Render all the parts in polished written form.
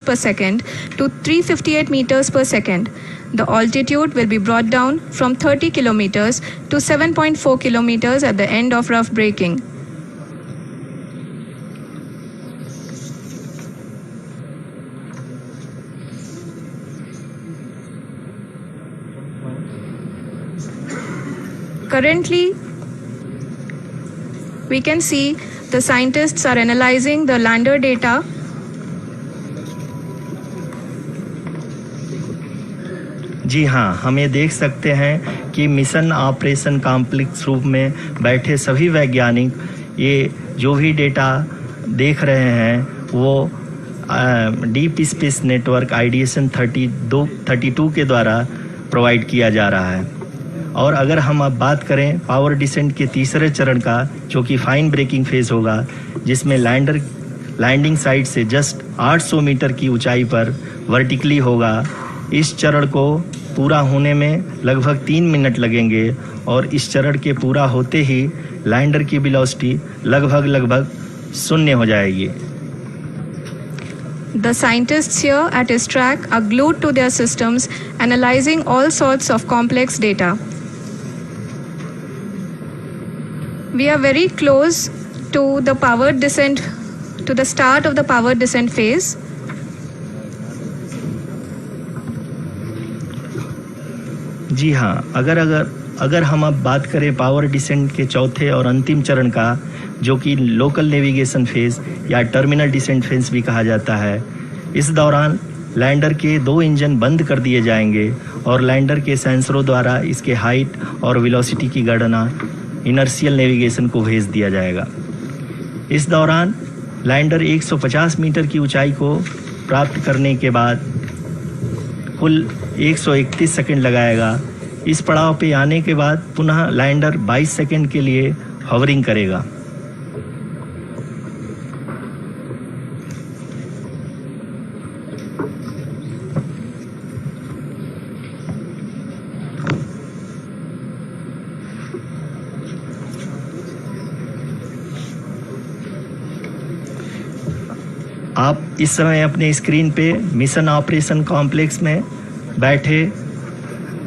per second to 358 meters per second. The altitude will be brought down from 30 kilometers to 7.4 kilometers at the end of rough braking. Currently, we can see the scientists are analyzing the lander data. जी हाँ, हम ये देख सकते हैं कि mission operation complex रूप में बैठे सभी वैज्ञानिक ये जो भी डेटा देख रहे हैं वो डीप स्पेस नेटवर्क आइडिएशन 32 के द्वारा प्रोवाइड किया जा रहा है। और अगर हम अब बात करें पावर डिसेंट के तीसरे चरण का, जो कि फाइन ब्रेकिंग फेज होगा, जिसमें लैंडिंग साइट से जस्ट 800 मीटर की ऊंचाई पर वर्टिकली होगा। इस चरण को पूरा होने में लगभग 3 मिनट लगेंगे और इस चरण के पूरा होते ही लैंडर की वेलोसिटी लगभग 0 हो जाएगी। The scientists here at ISTRAC are glued to their systems, analyzing all sorts of complex data. We are very close to the power descent, to the start of the power descent phase. जी हाँ, अगर हम अब बात करें power descent के चौथे और अंतिम चरण का, जो कि लोकल नेविगेशन फेज या टर्मिनल डिसेंट फेज भी कहा जाता है, इस दौरान लैंडर के 2 इंजन बंद कर दिए जाएंगे और लैंडर के सेंसरों द्वारा इसके हाइट और वेलोसिटी की गणना इनर्शियल नेविगेशन को भेज दिया जाएगा। इस दौरान लैंडर 150 मीटर की ऊंचाई को प्राप्त करने के बाद कुल 131 सेकंड लगाएगा। इस पड़ाव पे आने के बाद पुनः लैंडर 22 सेकंड के लिए हॉवरिंग करेगा। आप इस समय अपने स्क्रीन पे मिशन ऑपरेशन कॉम्प्लेक्स में बैठे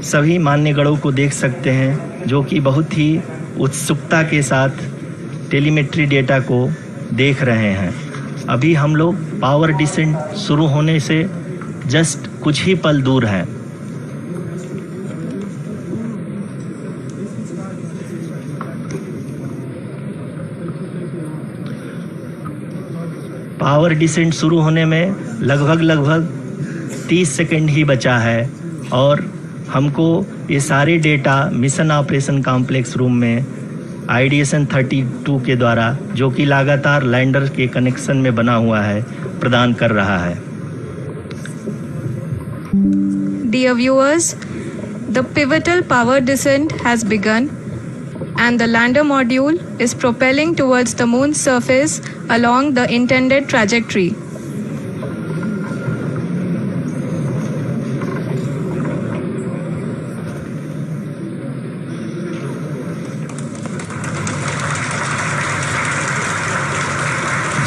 सभी मान्यगणों को देख सकते हैं, जो कि बहुत ही उत्सुकता के साथ टेलीमेट्री डेटा को देख रहे हैं। अभी हम लोग पावर डिसेंट शुरू होने से जस्ट कुछ ही पल दूर हैं। पावर डिसेंट शुरू होने में लगभग 30 सेकंड ही बचा है और हमको ये सारे data mission operation complex room में आइडिएशन 32 के द्वारा, जो कि लगातार लैंडर के कनेक्शन में बना हुआ है, प्रदान कर रहा है। Dear viewers, the pivotal power descent has begun and the lander module is propelling towards the moon's surface along the intended trajectory.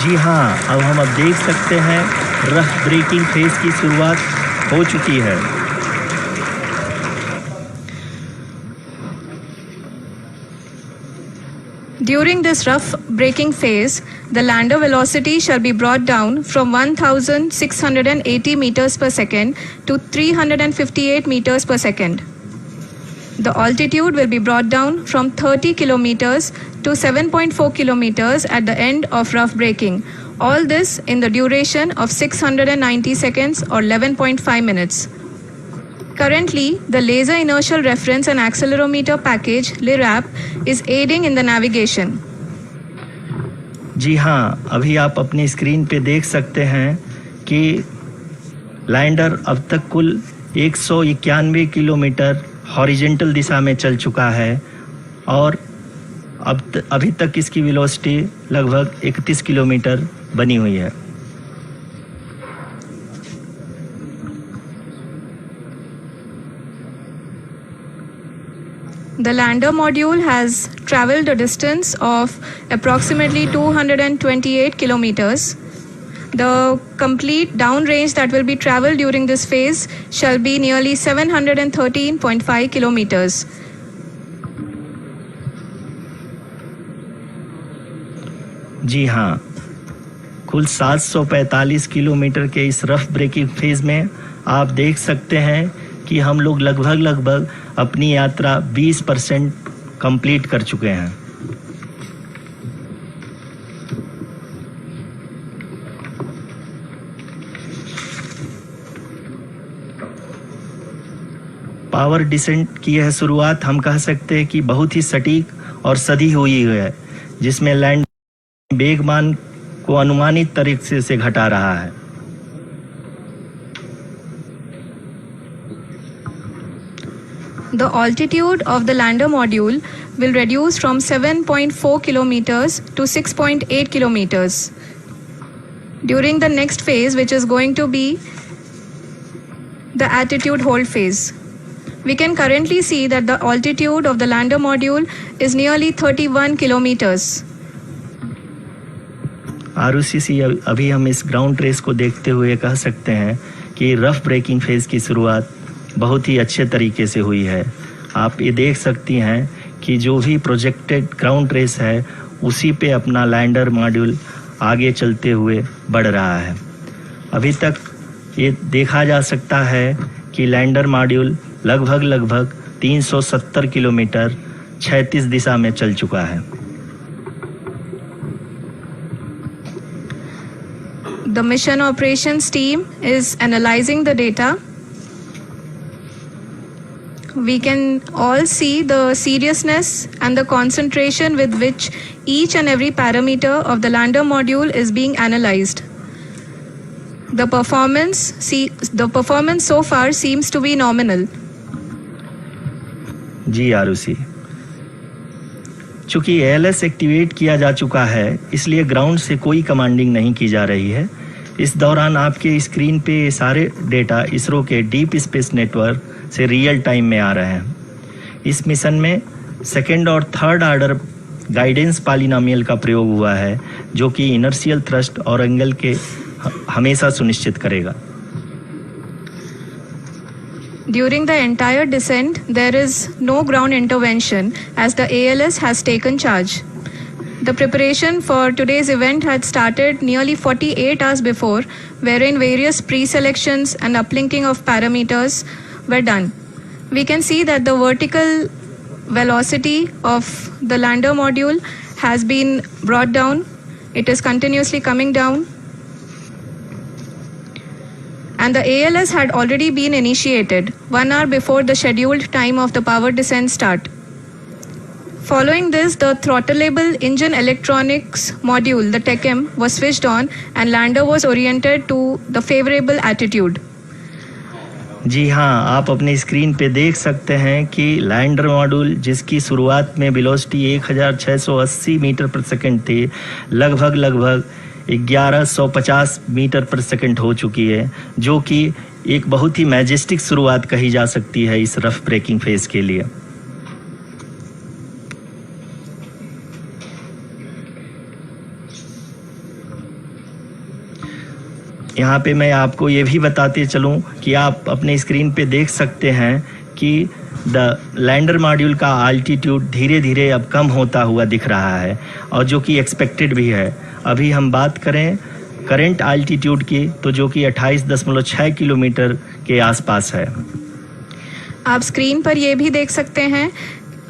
जी हाँ, अब हम देख सकते हैं रफ ब्रेकिंग फेज की शुरुआत हो चुकी है। During this rough braking phase, the lander velocity shall be brought down from 1,680 meters per second to 358 meters per second. The altitude will be brought down from 30 kilometers to 7.4 kilometers at the end of rough braking. All this in the duration of 690 seconds or 11.5 minutes. Currently, the Laser Inertial Reference and Accelerometer package (LIRAP) is aiding in the navigation. जी हाँ, अभी आप अपनी screen पे देख सकते हैं कि lander अब तक कुल 191 किलोमीटर हॉरिजेंटल दिशा में चल चुका है और अभी तक इसकी वेलोसिटी लगभग 31 किलोमीटर बनी हुई है। The lander module has traveled a distance of approximately 228 kilometers. The complete downrange that will be traveled during this phase shall be nearly 713.5 kilometers. जी हाँ, कुल 745 किलोमीटर के इस रफ ब्रेकिंग फेज में आप देख सकते हैं कि हम लोग लगभग अपनी यात्रा 20% कंप्लीट कर चुके हैं। पावर डिसेंट की यह शुरुआत हम कह सकते हैं कि बहुत ही सटीक और सधी हुई है, जिसमें लैंड वेगमान को अनुमानित तरीके से घटा रहा है। The altitude of the lander module will reduce from 7.4 kilometers to 6.8 kilometers during the next phase, which is going to be the attitude hold phase. We can currently see that the altitude of the lander module is nearly 31 kilometers. Arushi, अभी हम इस ground race को देखते हुए कह सकते हैं कि रफ ब्रेकिंग फेज की शुरुआत बहुत ही अच्छे तरीके से हुई है। आप ये देख सकती हैं कि जो भी प्रोजेक्टेड ग्राउंड रेस है उसी पे अपना लैंडर मॉड्यूल आगे चलते हुए बढ़ रहा है। अभी तक ये देखा जा सकता है कि लैंडर मॉड्यूल लगभग 370 किलोमीटर 36 दिशा में चल चुका है। The mission operations team is analyzing the data. We can all see the seriousness and the concentration with which each and every parameter of the lander module is being analyzed. The performance so far seems to be nominal. जी आरुषि, चूंकि ALS activate किया जा चुका है, इसलिए ground से कोई commanding नहीं की जा रही है। इस दौरान आपके स्क्रीन पे ये सारे डेटा इसरो के डीप स्पेस नेटवर्क से रियल टाइम में आ रहे हैं। इस मिशन में सेकेंड और थर्ड ऑर्डर गाइडेंस पॉलिनोमियल का प्रयोग हुआ है, जो कि इनर्शियल थ्रस्ट और एंगल के हमेशा सुनिश्चित करेगा। During the entire descent, there is no ground intervention as the ALS has taken charge. The preparation for today's event had started nearly 48 hours before, wherein various pre-selections and uplinking of parameters were done. We can see that the vertical velocity of the lander module has been brought down. It is continuously coming down. And the ALS had already been initiated 1 hour before the scheduled time of the power descent start. Following this, the throttleable engine electronics module, the TECM, was switched on and lander was oriented to the favorable attitude. जी हाँ, आप अपनी screen पे देख सकते हैं कि lander module, जिसकी शुरुआत में वेलोसिटी 1680 मीटर पर सेकंड थी, लगभग 1150 मीटर पर सेकंड हो चुकी है, जो कि एक बहुत ही मैजेस्टिक शुरुआत कही जा सकती है इस रफ ब्रेकिंग फेज के लिए। यहाँ पे मैं आपको ये भी बताते चलूँ कि आप अपने स्क्रीन पे देख सकते हैं कि द लैंडर मॉड्यूल का आल्टीट्यूड धीरे धीरे अब कम होता हुआ दिख रहा है, और जो कि एक्सपेक्टेड भी है। अभी हम बात करें करंट आल्टीट्यूड की, तो जो कि 28.6 किलोमीटर के आसपास है। आप स्क्रीन पर ये भी देख सकते हैं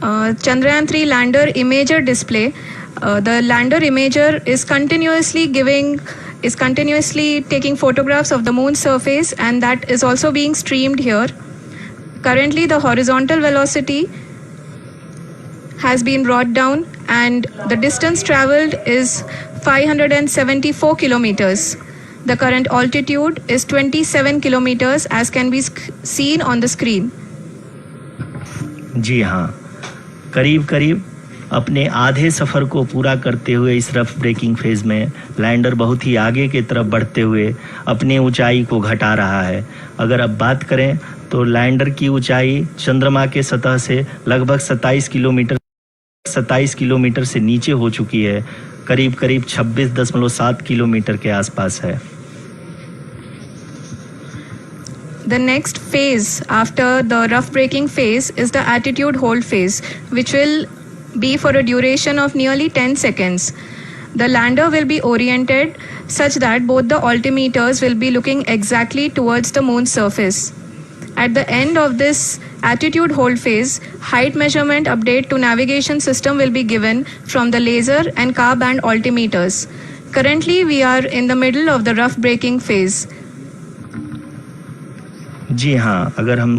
Chandrayaan 3 lander imager display. The lander imager is continuously taking photographs of the moon's surface, and that is also being streamed here. Currently, the horizontal velocity has been brought down and the distance traveled is 574 kilometers. The current altitude is 27 kilometers as can be seen on the screen. जी हाँ, करीब अपने आधे सफ़र को पूरा करते हुए इस rough breaking phase में लैंडर बहुत ही आगे की तरफ बढ़ते हुए अपनी ऊंचाई को घटा रहा है। अगर अब बात करें तो लैंडर की ऊंचाई चंद्रमा के सतह से लगभग 27 किलोमीटर से नीचे हो चुकी है, करीब 26.7 किलोमीटर के आसपास है। the next phase after the rough braking phase is the attitude hold phase, which will be for a duration of nearly 10 seconds. The lander will be oriented such that both the altimeters will be looking exactly towards the moon's surface. At the end of this attitude hold phase, height measurement update to navigation system will be given from the laser and car band altimeters. Currently, we are in the middle of the rough braking phase. जी हाँ, अगर हम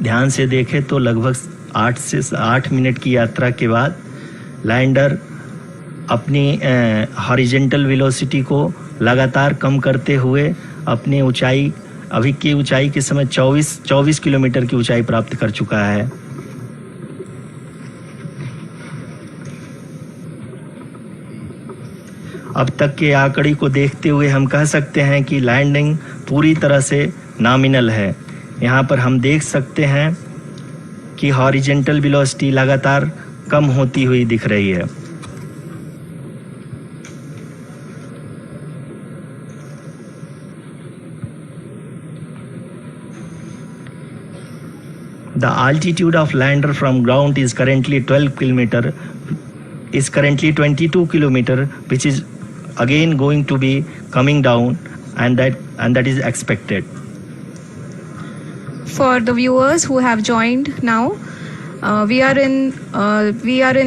ध्यान से देखें तो लगभग 8 से 8 minute की यात्रा के बाद लैंडर अपनी हॉरिजेंटल वेलोसिटी को लगातार कम करते हुए अपनी ऊंचाई, अभी की ऊंचाई के समय 24 किलोमीटर की ऊंचाई प्राप्त कर चुका है। अब तक के आंकड़े को देखते हुए हम कह सकते हैं कि लैंडिंग पूरी तरह से नॉमिनल है। यहाँ पर हम देख सकते हैं कि हॉरिजेंटल वेलोसिटी लगातार कम होती हुई दिख रही है। The altitude of lander from ground is currently 22 kilometer, which is again going to be coming down, and that is expected. For the viewers who have joined now, we are in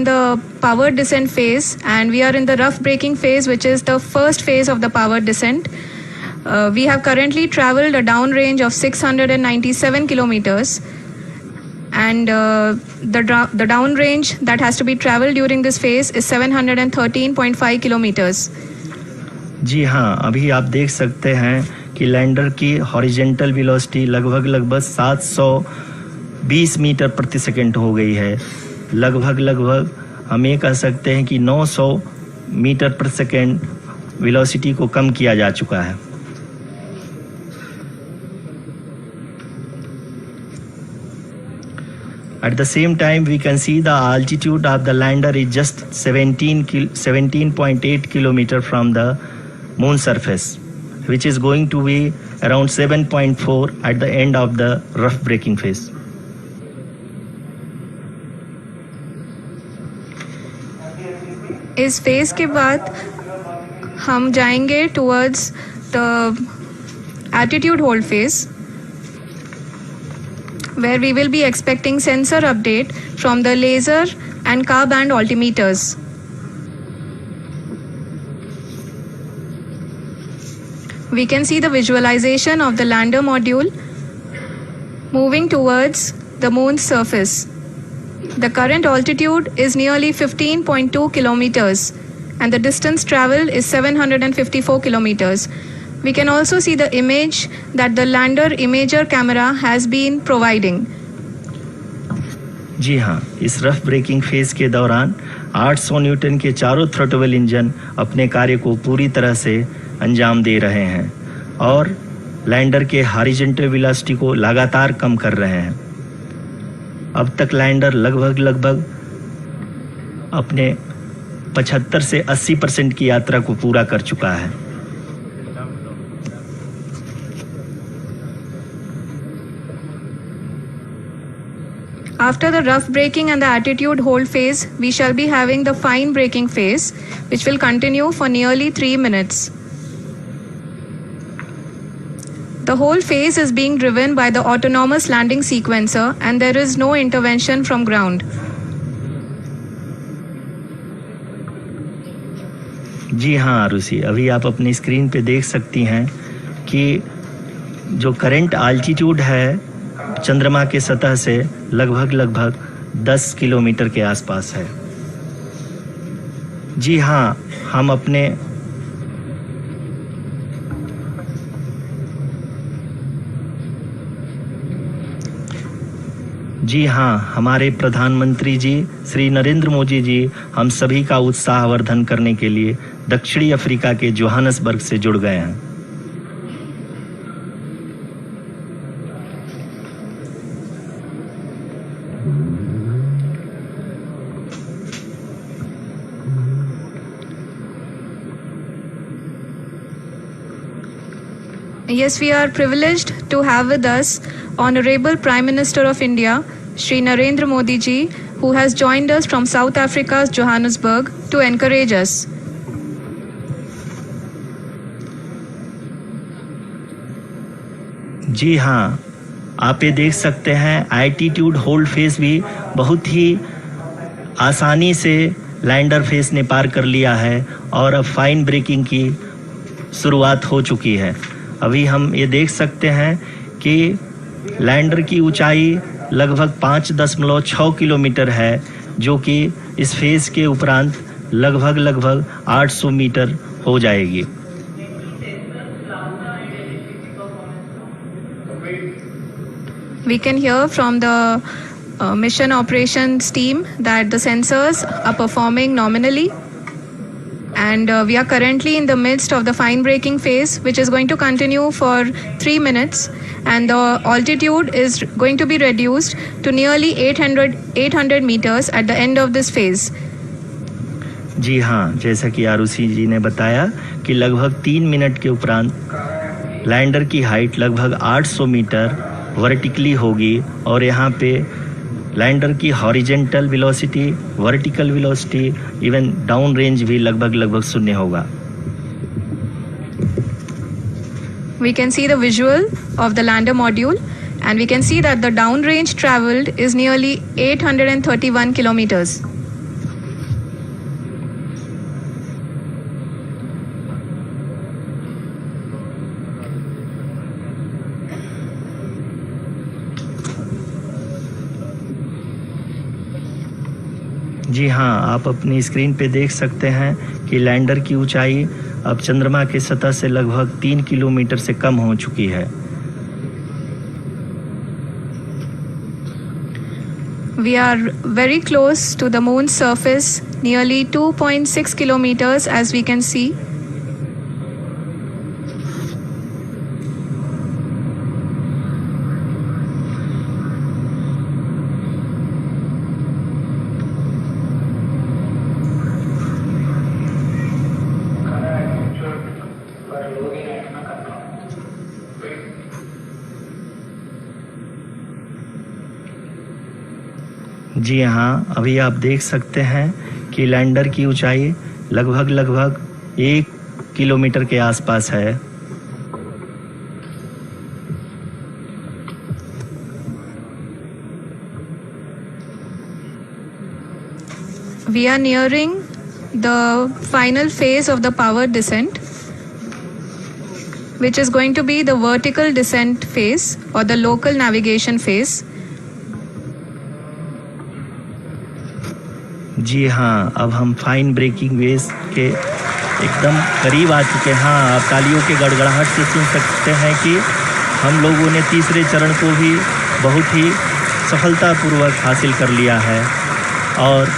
the power descent phase, and we are in the rough braking phase, which is the first phase of the power descent. We have currently traveled a downrange of 697 kilometers. And the downrange that has to be traveled during this phase is 713.5 kilometers. जी हाँ, अभी आप देख सकते हैं कि lander की horizontal velocity लगभग 720 metre प्रति सेकंड हो गई है। लगभग हम ये कह सकते हैं कि 900 मीटर प्रति सेकंड वेलोसिटी को कम किया जा चुका है। At the same time, we can see the altitude of the lander is just 17.8 kilometer from the moon surface, which is going to be around 7.4 at the end of the rough braking phase. इस phase के बाद हम जाएंगे towards the attitude hold phase, where we will be expecting sensor update from the laser and car band altimeters. We can see the visualization of the lander module moving towards the moon's surface. The current altitude is nearly 15.2 kilometers and the distance traveled is 754 kilometers. We can also see the image that the lander imager camera has been providing. जी हाँ, इस rough breaking phase के दौरान 800 Newton के चारों throttle engine अपने कार्य को पूरी तरह से अंजाम दे रहे हैं और लैंडर के हॉरिजेंटल वेलोसिटी को लगातार कम कर रहे हैं। अब तक लैंडर लगभग अपने 75 से 80% की यात्रा को पूरा कर चुका है। After the rough braking and the attitude hold phase, we shall be having the fine braking phase, which will continue for nearly 3 minutes. The whole phase is being driven by the autonomous landing sequencer and there is no intervention from ground. जी हाँ आरुषि, अभी आप अपनी screen पे देख सकती हैं कि जो करंट आल्टीट्यूड है चंद्रमा के सतह से लगभग 10 किलोमीटर के आसपास है। जी हाँ, हमारे प्रधानमंत्री जी श्री नरेंद्र मोदी जी हम सभी का उत्साहवर्धन करने के लिए दक्षिणी अफ्रीका के जोहानसबर्ग से जुड़ गए हैं। Yes, we are privileged to have with us Honorable Prime Minister of India, Shri Narendra Modi ji, who has joined us from South Africa's Johannesburg to encourage us. जी हाँ, आप ये देख सकते हैं एल्टीट्यूड होल्ड फेस भी बहुत ही आसानी से लैंडर फेस ने पार कर लिया है और अब फाइन ब्रेकिंग की शुरुआत हो चुकी है। अभी हम ये देख सकते हैं कि लैंडर की ऊंचाई लगभग 5.6 किलोमीटर है, जो कि इस फेज के उपरांत लगभग 800 मीटर हो जाएगी। We can hear from the mission operations team that the sensors are performing nominally, and we are currently in the midst of the fine braking phase, which is going to continue for 3 minutes, and the altitude is going to be reduced to nearly 800 meters at the end of this phase. जी हाँ, जैसा कि आरुषि जी ने बताया कि लगभग 3 minute के उपरांत lander की हाइट लगभग 800 मीटर वर्टिकली होगी और यहाँ पे लैंडर की horizontal velocity, vertical velocity, even down range भी लगभग शून्य होगा। We can see the visual of the lander module, and we can see that the down range traveled is nearly 831 kilometers. जी हाँ, आप अपनी स्क्रीन पे देख सकते हैं कि लैंडर की ऊंचाई अब चंद्रमा की सतह से लगभग 3 किलोमीटर से कम हो चुकी है। We are very close to the moon's surface, nearly 2.6 kilometers, as we can see. जी हाँ, अभी आप देख सकते हैं कि लैंडर की ऊंचाई लगभग 1 किलोमीटर के आसपास है। We are nearing the final phase of the power descent, which is going to be the vertical descent phase or the local navigation phase. जी हाँ, अब हम फाइन ब्रेकिंग वेज के एकदम करीब आ चुके हैं। हाँ, आप तालियों के गड़गड़ाहट से सुन सकते हैं कि हम लोगों ने तीसरे चरण को भी बहुत ही सफलतापूर्वक हासिल कर लिया है और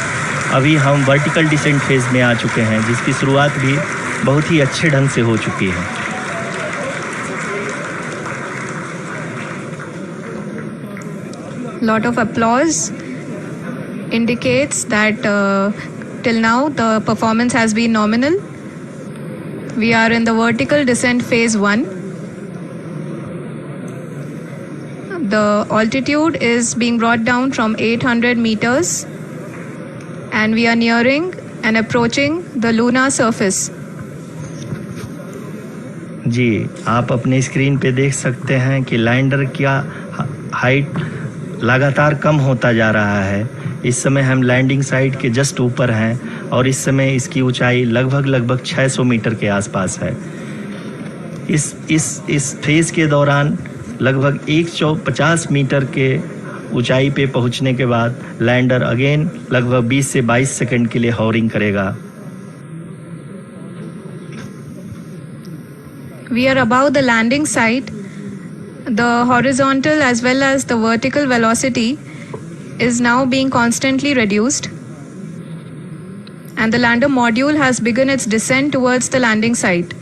अभी हम वर्टिकल डिसेंट फेज में आ चुके हैं, जिसकी शुरुआत भी बहुत ही अच्छे ढंग से हो चुकी है। Lot of applause indicates that till now the performance has been nominal. We are in the vertical descent phase 1. The altitude is being brought down from 800 meters, and we are nearing and approaching the lunar surface. जी, आप अपने screen पे देख सकते हैं कि lander का height लगातार कम होता जा रहा है। इस समय हम लैंडिंग साइट के जस्ट ऊपर हैं और इस समय इसकी ऊंचाई लगभग 600 मीटर के आसपास है। इस फेज के दौरान लगभग 150 मीटर के ऊंचाई पे पहुंचने के बाद लैंडर अगेन लगभग 20 से 22 सेकंड के लिए हॉवरिंग करेगा। We are above the landing site. The horizontal as well as the vertical velocity is now being constantly reduced, and the lander module has begun its descent towards the landing site.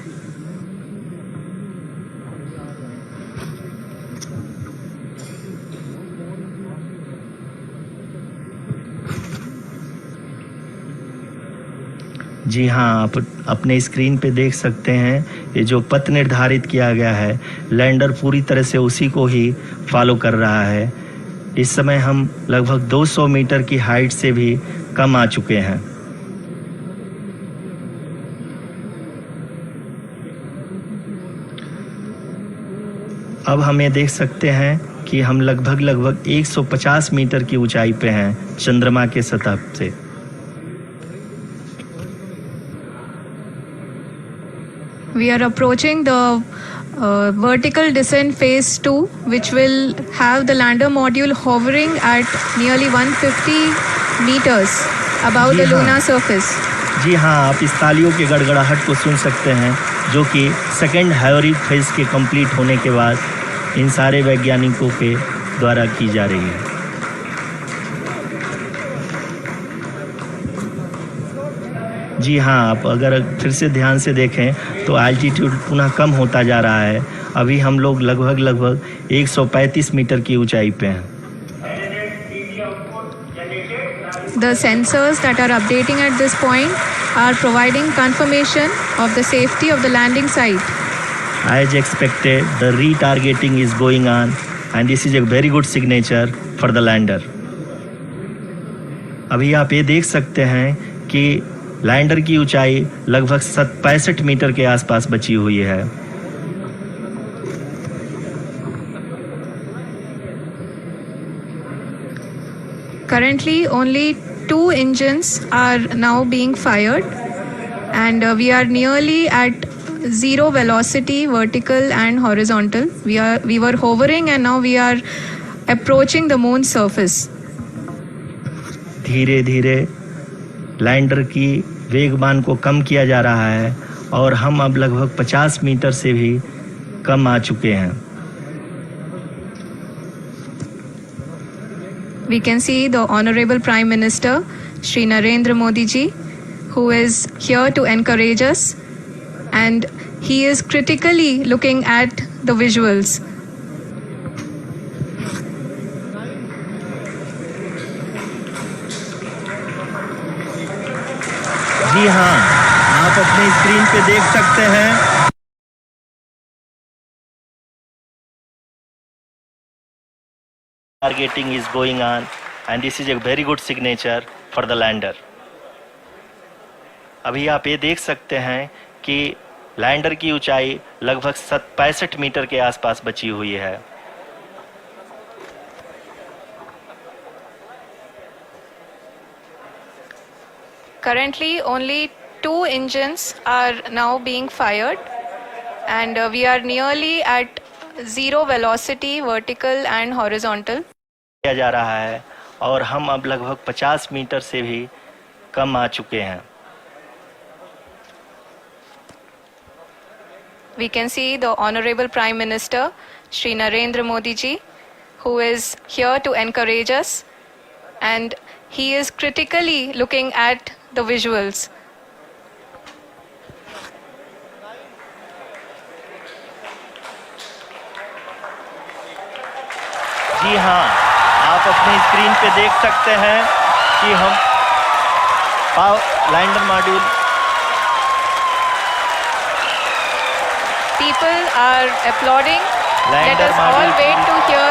जी हाँ, आप अपने screen पे देख सकते हैं ये जो पथ निर्धारित किया गया है, लैंडर पूरी तरह से उसी को ही फॉलो कर रहा है। इस समय हम लगभग 200 मीटर की हाइट से भी कम आ चुके हैं। अब हम ये देख सकते हैं कि हम लगभग 150 मीटर की ऊंचाई पे हैं चंद्रमा के सतह से। We are approaching the vertical descent phase 2, which will have the lander module hovering at nearly 150 meters above the lunar surface. जी हाँ, आप इस तालियों के गड़गड़ाहट को सुन सकते हैं, जो कि सेकेंड हायोरिक फेज के कंप्लीट होने के बाद इन सारे वैज्ञानिकों के द्वारा की जा रही है। जी हाँ, आप अगर फिर से ध्यान से देखें तो एल्टीट्यूड पुनः कम होता जा रहा है। अभी हम लोग लगभग 135 मीटर की ऊंचाई पे हैं। The sensors that are updating at this point are providing confirmation of the safety of the landing site. As expected, the retargeting is going on and this is a very good signature for the lander. अभी आप ये देख सकते हैं कि lander की ऊंचाई लगभग 65 मीटर के आसपास बची हुई है। Currently, only 2 engines are now being fired, and we are nearly at zero velocity, vertical and horizontal. We were hovering, and now we are approaching the moon's surface. धीरे धीरे लैंडर की वेगमान को कम किया जा रहा है और हम अब लगभग 50 मीटर से भी कम आ चुके हैं। We can see the Honorable Prime Minister, Shri Narendra Modi ji, who is here to encourage us, and he is critically looking at the visuals. जी हाँ, आप अपने स्क्रीन पे देख सकते हैं targeting is going on and this is a very good signature for the lander. अभी आप ये देख सकते हैं कि लैंडर की ऊंचाई लगभग 65 मीटर के आसपास बची हुई है। Currently, only 2 engines are now being fired, and we are nearly at zero velocity, vertical and horizontal. किया जा रहा है और हम अब लगभग 50 मीटर से भी कम आ चुके हैं। We can see the Honorable Prime Minister, Shri Narendra Modi ji, who is here to encourage us, and he is critically looking at the visuals. जी हाँ, आप अपनी स्क्रीन पे देख सकते हैं कि हम lander module. People are applauding. Let Lander us all module. wait to hear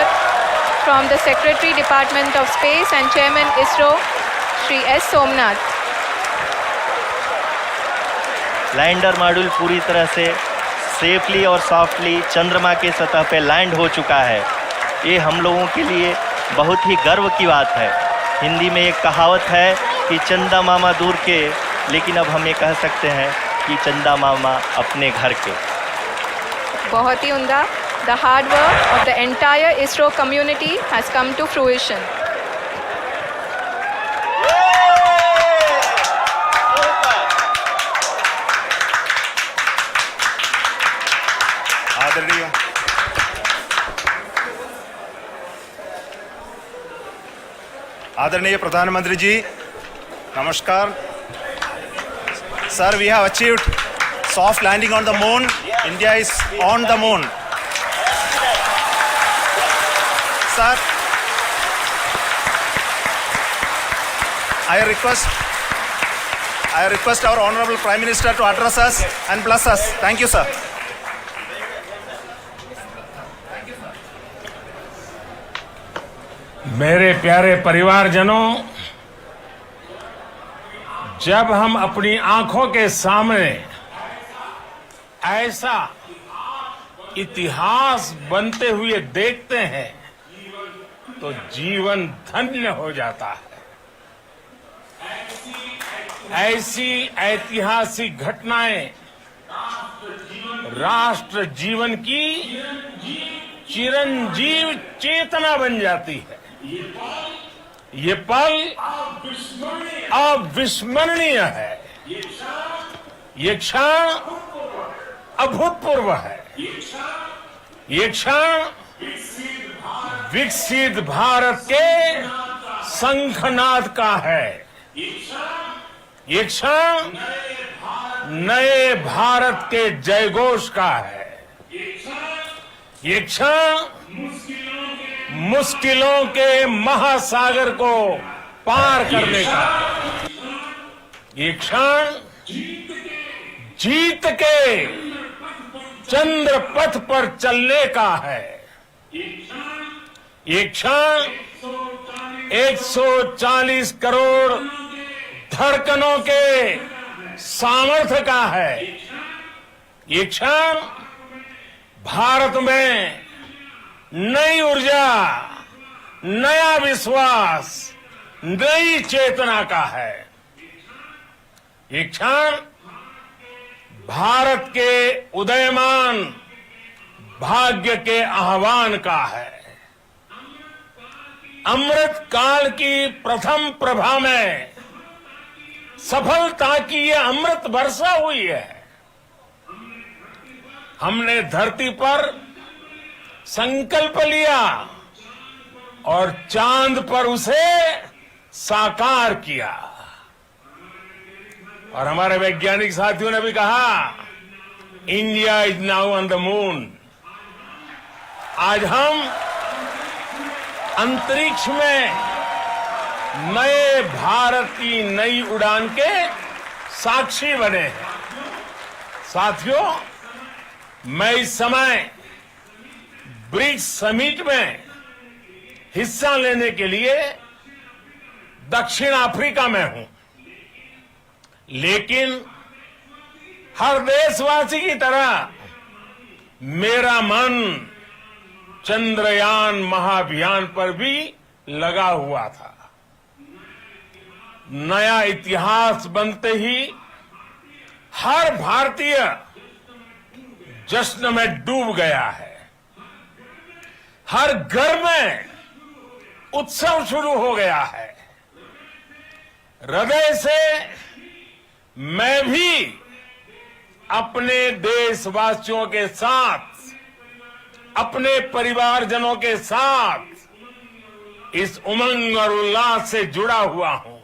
from the Secretary Department of Space and Chairman ISRO, Shri S. Somnath. Lander module पूरी तरह से सेफली और सॉफ्टली चंद्रमा के सतह पे लैंड हो चुका है। ये हम लोगों के लिए बहुत ही गर्व की बात है। हिंदी में एक कहावत है कि चंदा मामा दूर के, लेकिन अब हम ये कह सकते हैं कि चंदा मामा अपने घर के। बहुत ही उम्दा. The hard work of the entire ISRO community has come to fruition. आदरणीय प्रधानमंत्री जी, नमस्कार। Sir, we have achieved soft landing on the moon. India is on the moon. Sir, I request I request our Honorable Prime Minister to address us and bless us. Thank you, sir. मेरे प्यारे परिवारजनों, जब हम अपनी आंखों के सामने ऐसा इतिहास बनते हुए देखते हैं तो जीवन धन्य हो जाता है। ऐसी ऐतिहासिक घटनाएं राष्ट्र जीवन की चिरंजीव चेतना बन जाती है। ये पल अविस्मरणीय है। ये क्षण अभूतपूर्व है। ये क्षण विकसित भारत के शंखनाद का है। ये क्षण नए भारत के जयघोष का है। ये क्षण मुश्किलों के महासागर को पार करने का, ये क्षण जीत के चंद्र पथ पर चलने का है। ये क्षण 140 करोड़ धड़कनों के सामर्थ्य का है। ये क्षण भारत में नई ऊर्जा, नया विश्वास, नई चेतना का है। ये क्षण भारत के उदयमान भाग्य के आह्वान का है। अमृत काल की प्रथम प्रभा में सफलता की ये अमृत वर्षा हुई है। हमने धरती पर संकल्प लिया और चांद पर उसे साकार किया। और हमारे वैज्ञानिक साथियों ने भी कहा, India is now on the moon. आज हम अंतरिक्ष में नए भारत की नई उड़ान के साक्षी बने हैं। साथियों, मैं इस समय ब्रिक्स समिट में हिस्सा लेने के लिए दक्षिण अफ्रीका में हूं, लेकिन हर देशवासी की तरह मेरा मन चंद्रयान महाअभियान पर भी लगा हुआ था। नया इतिहास बनते ही हर भारतीय जश्न में डूब गया है। हर घर में उत्सव शुरू हो गया है। हृदय से मैं भी अपने देशवासियों के साथ, अपने परिवारजनों के साथ इस उमंग और उल्लास से जुड़ा हुआ हूं।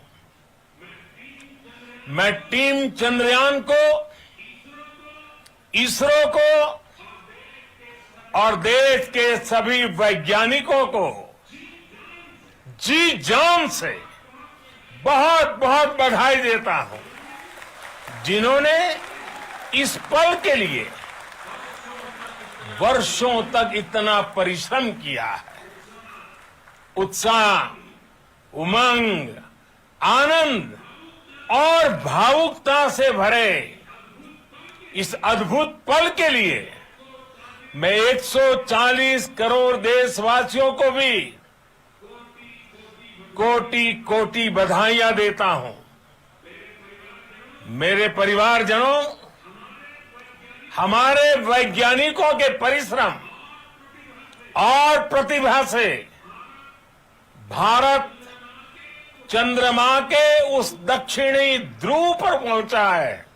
मैं टीम चंद्रयान को, इसरो को और देश के सभी वैज्ञानिकों को जी जान से बहुत बहुत बधाई देता हूं, जिन्होंने इस पल के लिए वर्षों तक इतना परिश्रम किया है। उत्साह, उमंग, आनंद और भावुकता से भरे इस अद्भुत पल के लिए मैं 140 करोड़ देशवासियों को भी कोटि कोटि बधाइयां देता हूं। मेरे परिवारजनों, हमारे वैज्ञानिकों के परिश्रम और प्रतिभा से भारत चंद्रमा के उस दक्षिणी ध्रुव पर पहुंचा है,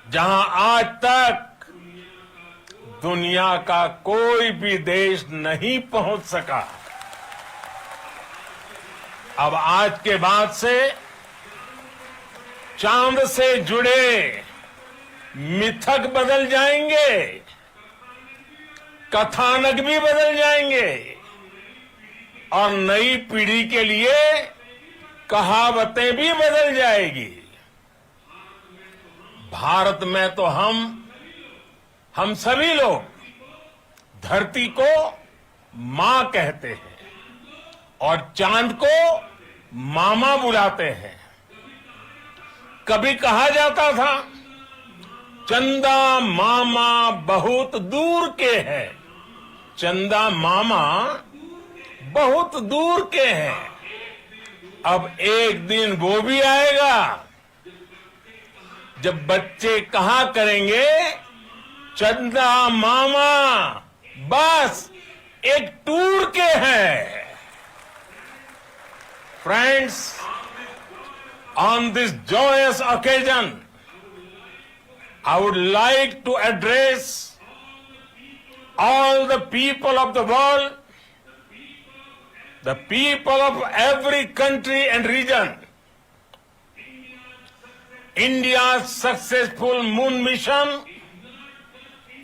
जहां आज तक दुनिया का कोई भी देश नहीं पहुंच सका। अब आज के बाद से चांद से जुड़े मिथक बदल जाएंगे, कथानक भी बदल जाएंगे और नई पीढ़ी के लिए कहावतें भी बदल जाएगी। भारत में तो हम सभी लोग धरती को मां कहते हैं और चांद को मामा बुलाते हैं। कभी कहा जाता था चंदा मामा बहुत दूर के हैं, चंदा मामा बहुत दूर के हैं। अब एक दिन वो भी आएगा जब बच्चे कहा करेंगे चंदा मामा बस एक टूर के हैं। Friends, on this joyous occasion, I would like to address all the people of the world, the people of every country and region. India's successful moon mission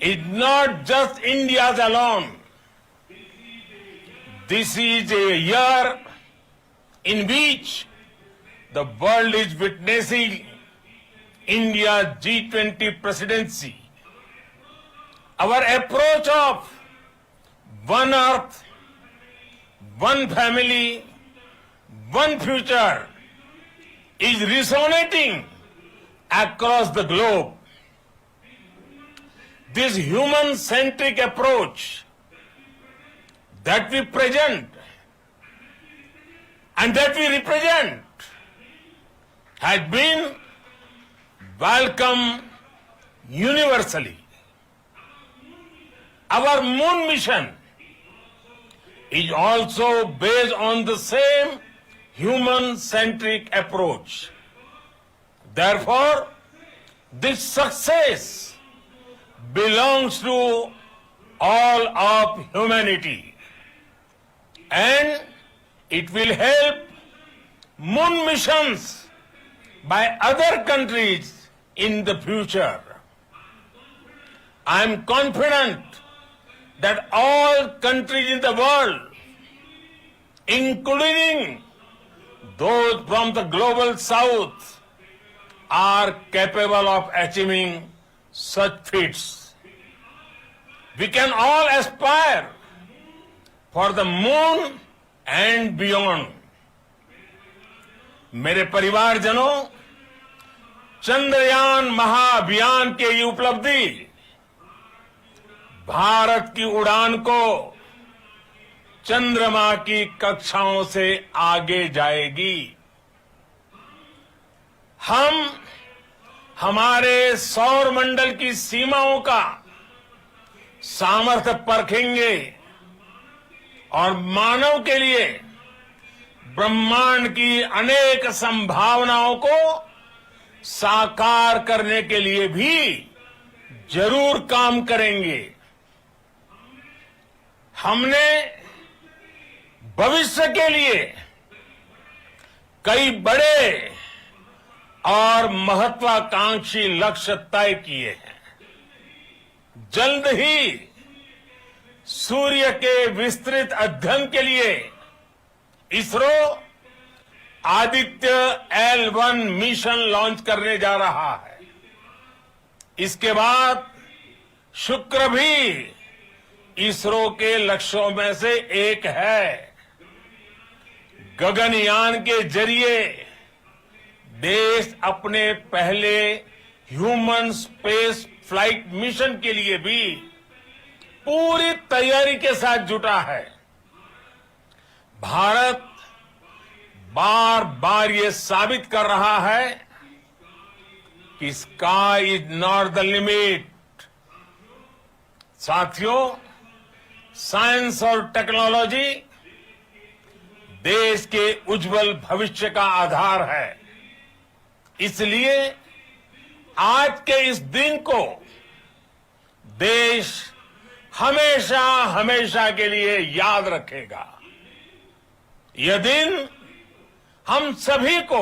is not just India's alone. This is a year in which the world is witnessing India's G20 presidency. Our approach of one earth, one family, one future is resonating across the globe. This human-centric approach that we present and that we represent has been welcomed universally. Our moon mission is also based on the same human-centric approach. Therefore, this success belongs to all of humanity, and it will help moon missions by other countries in the future. I am confident that all countries in the world, including those from the global south, are capable of achieving such feats. We can all aspire for the moon and beyond. मेरे परिवारजनों, चंद्रयान महाअभियान के ये उपलब्धि भारत की उड़ान को चंद्रमा की कक्षाओं से आगे जाएगी। हम हमारे सौर मंडल की सीमाओं का सामर्थ्य परखेंगे और मानव के लिए ब्रह्मांड की अनेक संभावनाओं को साकार करने के लिए भी जरूर काम करेंगे। हमने भविष्य के लिए कई बड़े और महत्वाकांक्षी लक्ष्य तय किए हैं। जल्द ही सूर्य के विस्तृत अध्ययन के लिए ISRO Aditya L1 mission launch करने जा रहा है। इसके बाद शुक्र भी इसरो के लक्ष्यों में से एक है। गगनयान के जरिए देश अपने पहले ह्यूमन स्पेस फ्लाइट मिशन के लिए भी पूरी तैयारी के साथ जुटा है। भारत बार बार ये साबित कर रहा है कि sky is not the limit. साथियों, साइंस और टेक्नोलॉजी देश के उज्जवल भविष्य का आधार है। इसलिए आज के इस दिन को देश हमेशा हमेशा के लिए याद रखेगा। यह दिन हम सभी को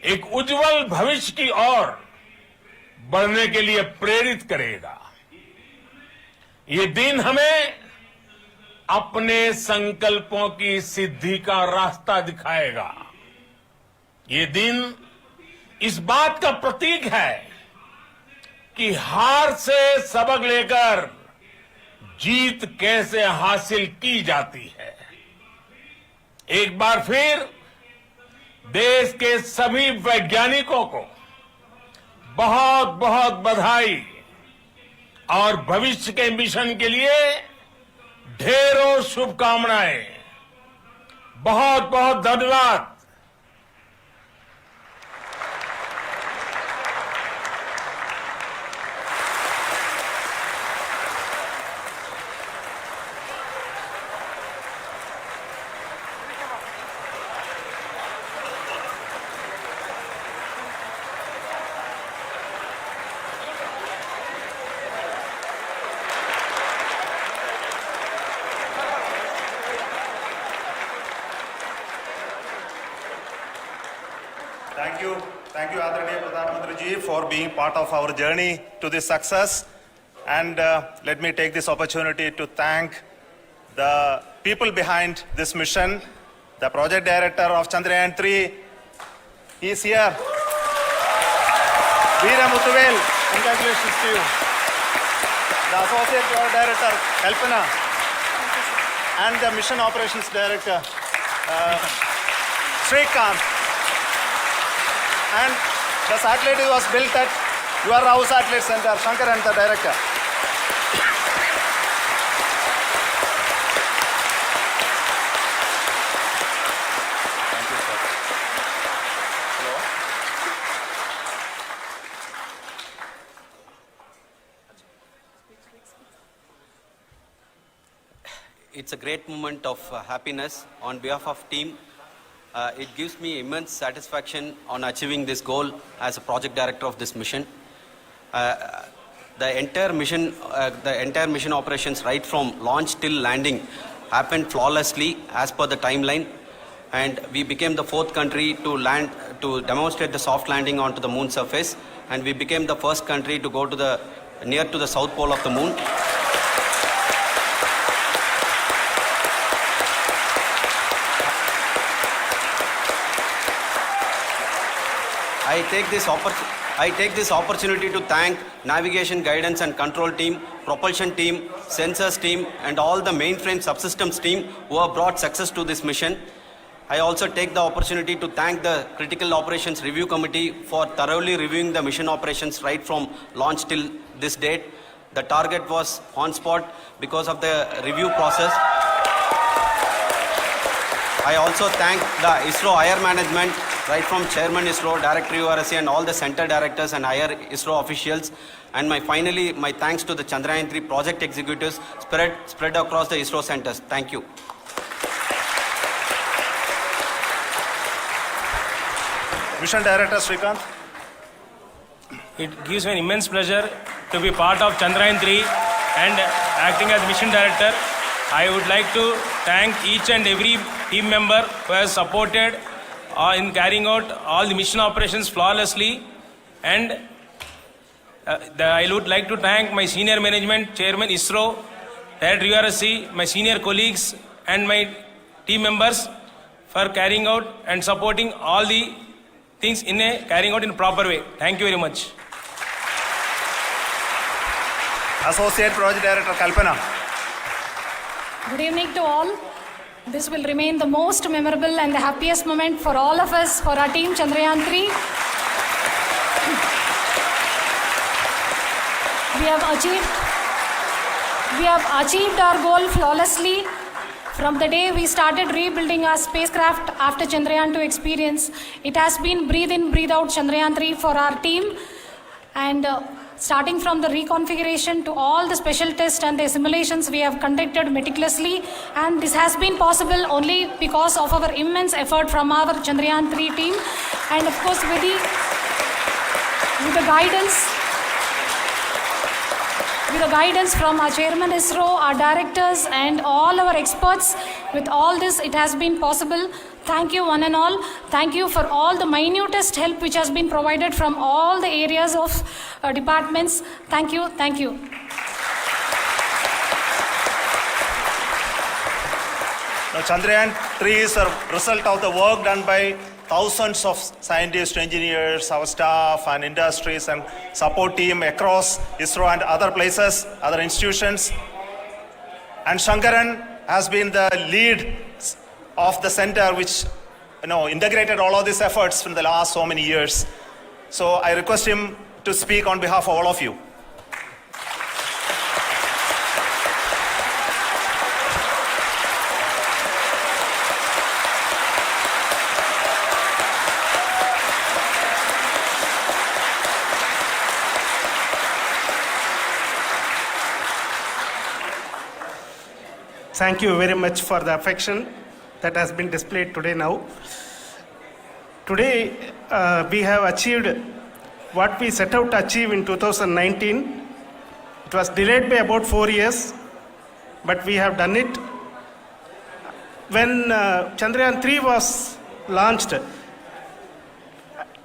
एक उज्जवल भविष्य की ओर बढ़ने के लिए प्रेरित करेगा। ये दिन हमें अपने संकल्पों की सिद्धि का रास्ता दिखाएगा। ये दिन इस बात का प्रतीक है कि हार से सबक लेकर जीत कैसे हासिल की जाती है। एक बार फिर देश के सभी वैज्ञानिकों को बहुत बहुत बधाई और भविष्य के मिशन के लिए ढेरों शुभकामनाएं। बहुत बहुत धन्यवाद। Thank you, Adharaniya Pradhan Mantri ji, for being part of our journey to this success. And let me take this opportunity to thank the people behind this mission. The project director of Chandrayaan 3, he is here. Veera Muthuvel, congratulations to you. The associate project director, Kalpana, and the mission operations director, Srikanth. And the satellite was built at your house satellite center, Shankar and the director. Thank you, sir. Hello. It's a great moment of happiness on behalf of team. It gives me immense satisfaction on achieving this goal as a project director of this mission. The entire mission operations, right from launch till landing, happened flawlessly as per the timeline, and we became the 4th country to demonstrate the soft landing onto the moon surface, and we became the first country to go to near to the south pole of the moon. I take this opportunity to thank navigation, guidance and control team, propulsion team, sensors team and all the mainframe subsystems team who have brought success to this mission. I also take the opportunity to thank the Critical Operations Review Committee for thoroughly reviewing the mission operations right from launch till this date. The target was on spot because of the review process. I also thank the ISRO higher management, right from Chairman ISRO, Director URSC and all the center directors and higher ISRO officials. And finally, my thanks to the Chandrayaan 3 project executives spread across the ISRO centers. Thank you. Mission Director Srikanth. It gives me an immense pleasure to be part of Chandrayaan 3 and acting as Mission Director. I would like to thank each and every team member who has supported in carrying out all the mission operations flawlessly, and I would like to thank my senior management, Chairman ISRO, Director URSC, my senior colleagues and my team members for carrying out and supporting all the things carrying out in a proper way. Thank you very much. Associate Project Director Kalpana. Good evening to all. This will remain the most memorable and the happiest moment for all of us, for our team Chandrayaan 3. We have achieved our goal flawlessly. From the day we started rebuilding our spacecraft after Chandrayaan 2 experience, it has been breathe in, breathe out Chandrayaan 3 for our team. And starting from the reconfiguration to all the special tests and the simulations we have conducted meticulously, and this has been possible only because of our immense effort from our Chandrayaan 3 team, and of course with the guidance from our Chairman ISRO, our directors and all our experts. With all this, it has been possible. Thank you one and all. Thank you for all the minutest help which has been provided from all the areas of departments. Thank you. Thank you. Now, Chandrayaan 3 is a result of the work done by thousands of scientists, engineers, our staff and industries and support team across ISRO and other places, other institutions. And Shankaran has been the lead of the center which integrated all of these efforts in the last so many years. So I request him to speak on behalf of all of you. Thank you very much for the affection that has been displayed today now. Today, we have achieved what we set out to achieve in 2019. It was delayed by about 4 years, but we have done it. When Chandrayaan 3 was launched,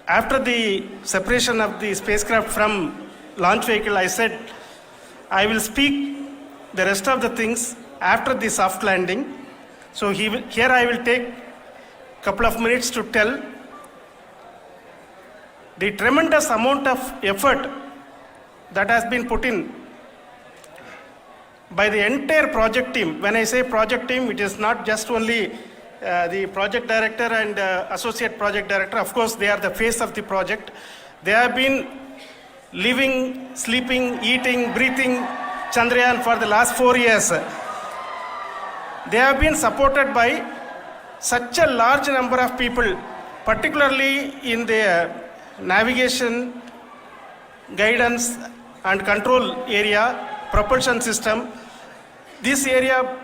after the separation of the spacecraft from launch vehicle, I said, I will speak the rest of the things after the soft landing. So here I will take a couple of minutes to tell the tremendous amount of effort that has been put in by the entire project team. When I say project team, it is not just only the project director and associate project director. Of course, they are the face of the project. They have been living, sleeping, eating, breathing Chandrayaan for the last 4 years. They have been supported by such a large number of people, particularly in the navigation, guidance and control area, propulsion system. This area,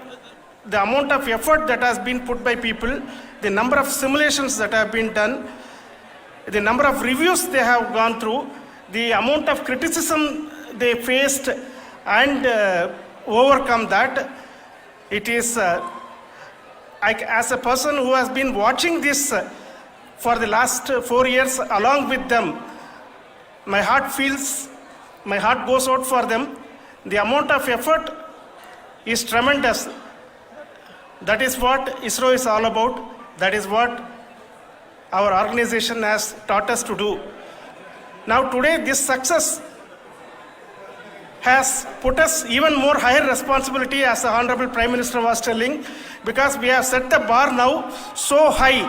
the amount of effort that has been put by people, the number of simulations that have been done, the number of reviews they have gone through, the amount of criticism they faced and overcome that. It is, as a person who has been watching this for the last 4 years along with them, my heart goes out for them. The amount of effort is tremendous. That is what ISRO is all about. That is what our organization has taught us to do. Now today this success has put us even more higher responsibility, as the Honorable Prime Minister was telling, because we have set the bar now so high.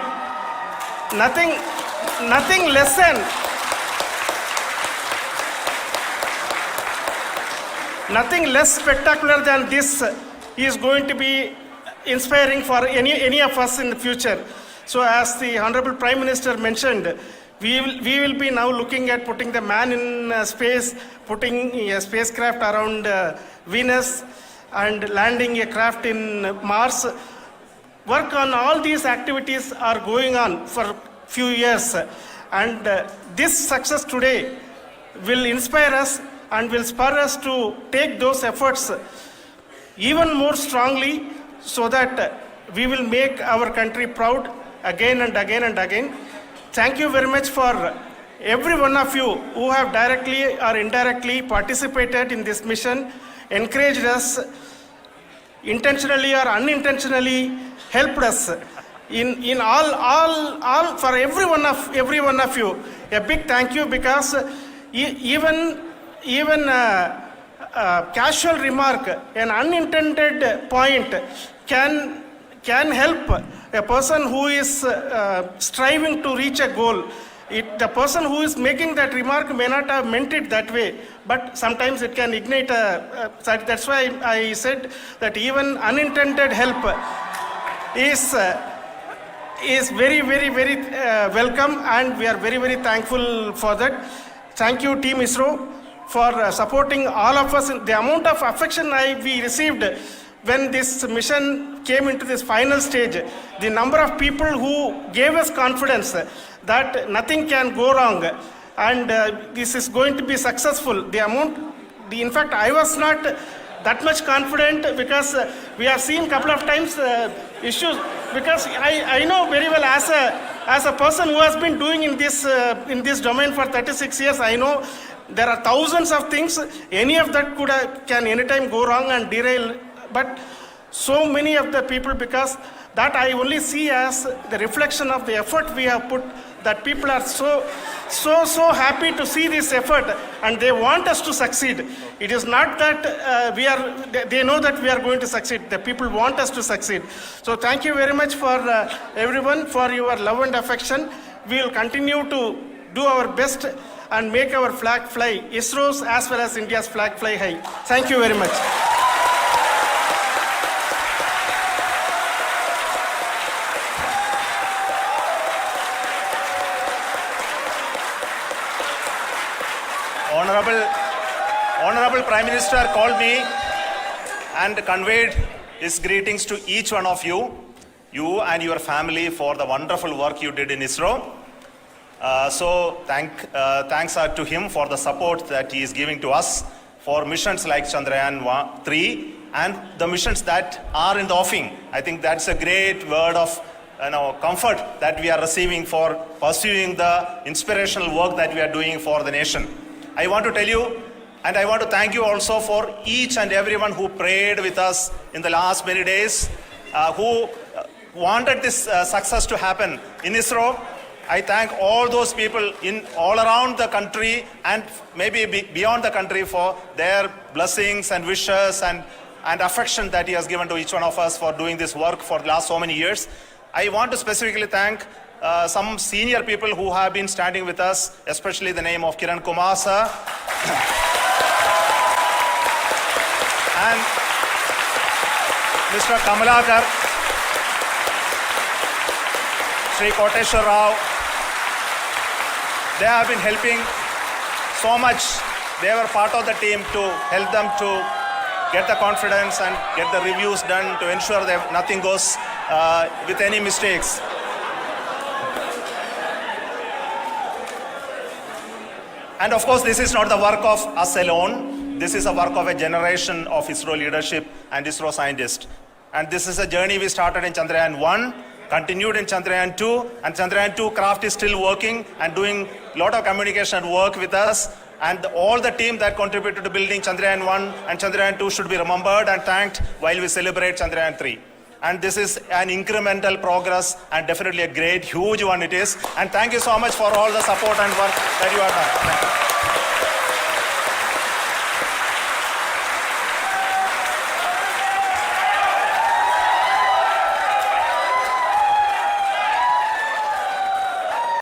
Nothing less spectacular than this is going to be inspiring for any of us in the future. So as the Honorable Prime Minister mentioned, we will be now looking at putting the man in space, putting a spacecraft around Venus and landing a craft in Mars. Work on all these activities are going on for a few years, and this success today will inspire us and will spur us to take those efforts even more strongly, so that we will make our country proud again and again and again. Thank you very much for every one of you who have directly or indirectly participated in this mission, encouraged us, intentionally or unintentionally helped us in all for every one of you. A big thank you, because even a casual remark, an unintended point can help a person who is striving to reach a goal. The person who is making that remark may not have meant it that way, but sometimes it can ignite that's why I said that even unintended help is very, very, very welcome, and we are very, very thankful for that. Thank you, Team ISRO, for supporting all of us. The amount of affection we received when this mission came into this final stage, the number of people who gave us confidence that nothing can go wrong and this is going to be successful. In fact, I was not that much confident, because we have seen a couple of times issues, because I know very well as a person who has been doing in this domain for 36 years, I know there are thousands of things. Any of that can anytime go wrong and derail. But so many of the people, because that I only see as the reflection of the effort we have put, that people are so happy to see this effort and they want us to succeed. It is not that they know that we are going to succeed. The people want us to succeed. So thank you very much for everyone for your love and affection. We will continue to do our best and make our flag fly, ISRO's as well as India's flag fly high. Thank you very much. Honorable Prime Minister called me and conveyed his greetings to each one of you and your family for the wonderful work you did in ISRO. Thanks are to him for the support that he is giving to us for missions like Chandrayaan 3 and the missions that are in the offing. I think that's a great word of comfort that we are receiving for pursuing the inspirational work that we are doing for the nation. I want to tell you, and I want to thank you also for each and everyone who prayed with us in the last many days, who wanted this success to happen in ISRO. I thank all those people in all around the country and maybe beyond the country for their blessings and wishes and affection that he has given to each one of us for doing this work for the last so many years. I want to specifically thank some senior people who have been standing with us, especially the name of Kiran Kumar sir and Mr. Kamalakar, Sri Koteshwar Rao. They have been helping so much. They were part of the team to help them to get the confidence and get the reviews done to ensure that nothing goes with any mistakes. And of course, this is not the work of us alone. This is a work of a generation of ISRO leadership and ISRO scientists. And this is a journey we started in Chandrayaan 1, continued in Chandrayaan 2, and Chandrayaan 2 craft is still working and doing a lot of communication work with us. And all the team that contributed to building Chandrayaan 1 and Chandrayaan 2 should be remembered and thanked while we celebrate Chandrayaan 3. And this is an incremental progress and definitely a great, huge one it is. And thank you so much for all the support and work that you have done. Thank you.